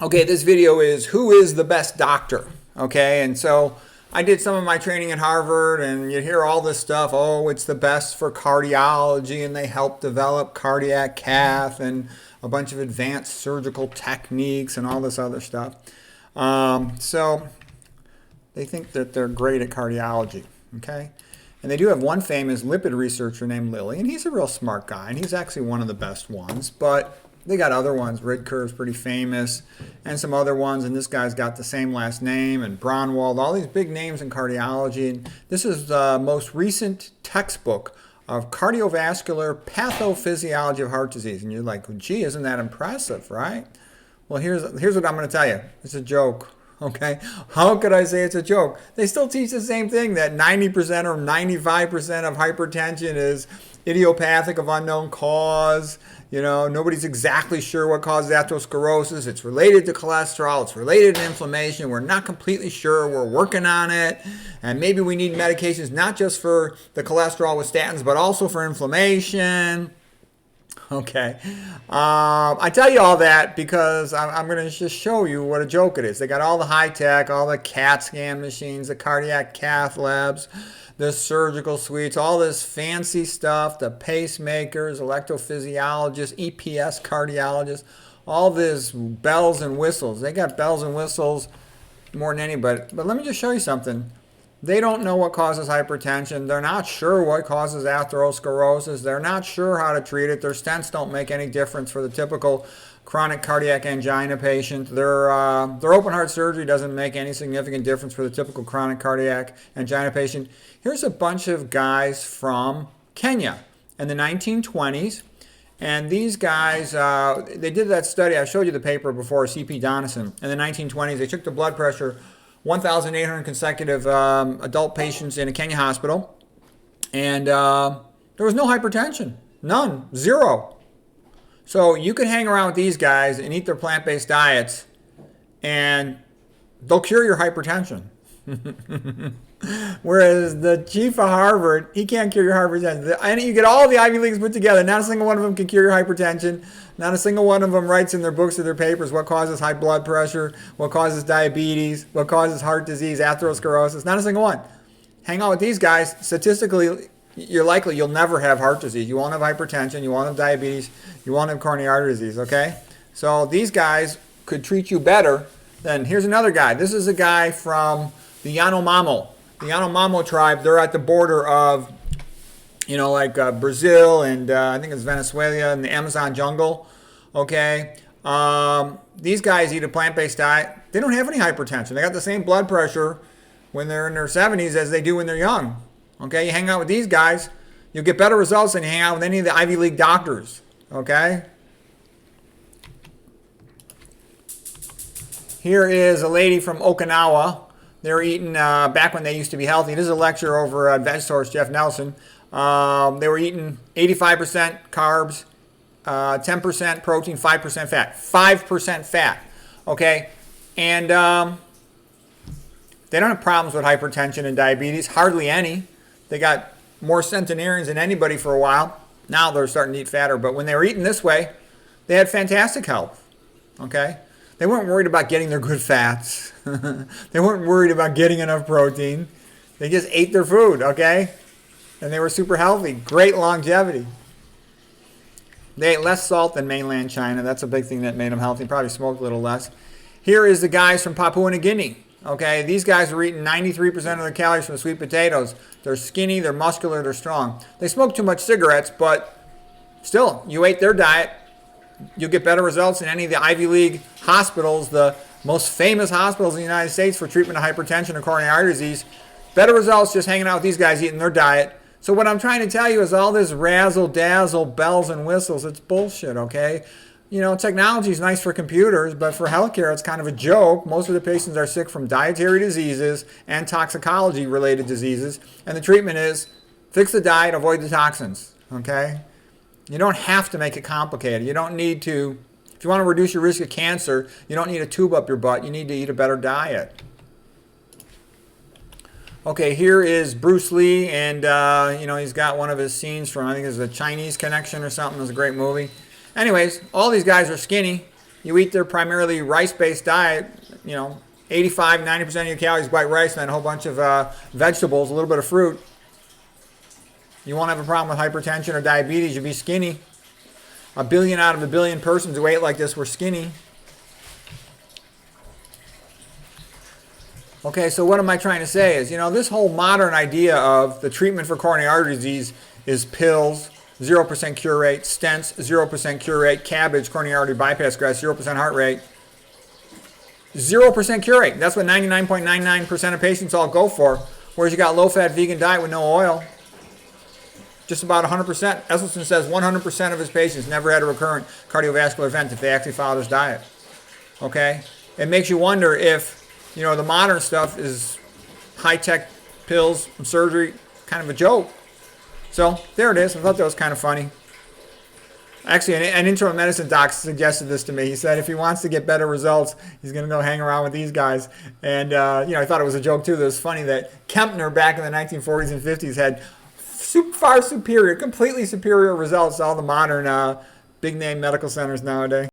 Okay, this video is who is the best doctor? Okay, and so I did some of my training at Harvard, and you hear all this stuff. Oh, it's the best for cardiology, and they help develop cardiac cath and a bunch of advanced surgical techniques and all this other stuff. So they think that they're great at cardiology. Okay, and they do have one famous lipid researcher named Lilly, and he's a real smart guy, and he's actually one of the best ones. But they got other ones. Ridker's pretty famous, and some other ones. And this guy's got the same last name, and Braunwald, all these big names in cardiology. And this is the most recent textbook of cardiovascular pathophysiology of heart disease. And you're like, well, gee, isn't that impressive, right? Well, here's what I'm going to tell you. It's a joke. Okay, how could I say it's a joke? They still teach the same thing, that 90% or 95% of hypertension is idiopathic of unknown cause. You know, nobody's exactly sure what causes atherosclerosis. It's related to cholesterol. It's related to inflammation. We're not completely sure. We're working on it. And maybe we need medications not just for the cholesterol with statins, but also for inflammation. Okay. I tell you all that because I'm going to just show you what a joke it is. They got all the high tech, all the CAT scan machines, the cardiac cath labs, the surgical suites, all this fancy stuff, the pacemakers, electrophysiologists, EPS cardiologists, all this bells and whistles. They got bells and whistles more than anybody. But let me just show you something. They don't know what causes hypertension. They're not sure what causes atherosclerosis. They're not sure how to treat it. Their stents don't make any difference for the typical chronic cardiac angina patient. Their open heart surgery doesn't make any significant difference for the typical chronic cardiac angina patient. Here's a bunch of guys from Kenya in the 1920s. And these guys, they did that study. I showed you the paper before, C.P. Donison. In the 1920s, they took the blood pressure 1,800 consecutive adult patients in a Kenya hospital, and there was no hypertension. None. Zero. So you could hang around with these guys and eat their plant-based diets, and they'll cure your hypertension. Whereas the chief of Harvard, he can't cure your hypertension. And you get all the Ivy Leagues put together. Not a single one of them can cure your hypertension. Not a single one of them writes in their books or their papers what causes high blood pressure, what causes diabetes, what causes heart disease, atherosclerosis. Not a single one. Hang out with these guys. Statistically, you'll never have heart disease. You won't have hypertension. You won't have diabetes. You won't have coronary artery disease, okay? So these guys could treat you better than, here's another guy. This is a guy from the Yanomamo. The Yanomamo tribe, they're at the border of, Brazil and I think it's Venezuela and the Amazon jungle. Okay. These guys eat a plant-based diet. They don't have any hypertension. They got the same blood pressure when they're in their 70s as they do when they're young. Okay. You hang out with these guys, you'll get better results than you hang out with any of the Ivy League doctors. Okay. Here is a lady from Okinawa. They were eating back when they used to be healthy. This is a lecture over at VegSource, Jeff Nelson. They were eating 85% carbs, 10% protein, 5% fat. 5% fat, okay? And they don't have problems with hypertension and diabetes, hardly any. They got more centenarians than anybody for a while. Now they're starting to eat fatter. But when they were eating this way, they had fantastic health, okay? They weren't worried about getting their good fats. They weren't worried about getting enough protein. They just ate their food, okay? And they were super healthy. Great longevity. They ate less salt than mainland China. That's a big thing that made them healthy. Probably smoked a little less. Here is the guys from Papua New Guinea. Okay, these guys are eating 93% of their calories from sweet potatoes. They're skinny, they're muscular, they're strong. They smoke too much cigarettes, but still, you ate their diet, you'll get better results in any of the Ivy League hospitals, the most famous hospitals in the United States for treatment of hypertension or coronary artery disease. Better results just hanging out with these guys eating their diet. So what I'm trying to tell you is all this razzle-dazzle, bells and whistles, it's bullshit, okay? You know, technology is nice for computers, but for healthcare, it's kind of a joke. Most of the patients are sick from dietary diseases and toxicology-related diseases, and the treatment is fix the diet, avoid the toxins, okay? You don't have to make it complicated. You don't need to, if you want to reduce your risk of cancer, you don't need a tube up your butt. You need to eat a better diet. Okay, here is Bruce Lee, and he's got one of his scenes from, I think it's a Chinese Connection or something. It was a great movie. Anyways, all these guys are skinny. You eat their primarily rice-based diet, 85, 90% of your calories white rice and then a whole bunch of vegetables, a little bit of fruit. You won't have a problem with hypertension or diabetes. You'll be skinny. 1 billion out of 1 billion persons who ate like this were skinny. Okay, so what am I trying to say is, this whole modern idea of the treatment for coronary artery disease is pills, 0% cure rate, stents, 0% cure rate, cabbage, coronary artery bypass graft, 0% heart rate, 0% cure rate. That's what 99.99% of patients all go for. Whereas you got low-fat vegan diet with no oil, just about 100%. Esselstyn says 100% of his patients never had a recurrent cardiovascular event if they actually followed his diet. Okay? It makes you wonder if, the modern stuff is high-tech pills and surgery, kind of a joke. So there it is. I thought that was kind of funny. Actually, an internal medicine doc suggested this to me. He said if he wants to get better results, he's going to go hang around with these guys. And, I thought it was a joke, too. That it was funny that Kempner back in the 1940s and 50s had far superior, completely superior results to all the modern big-name medical centers nowadays.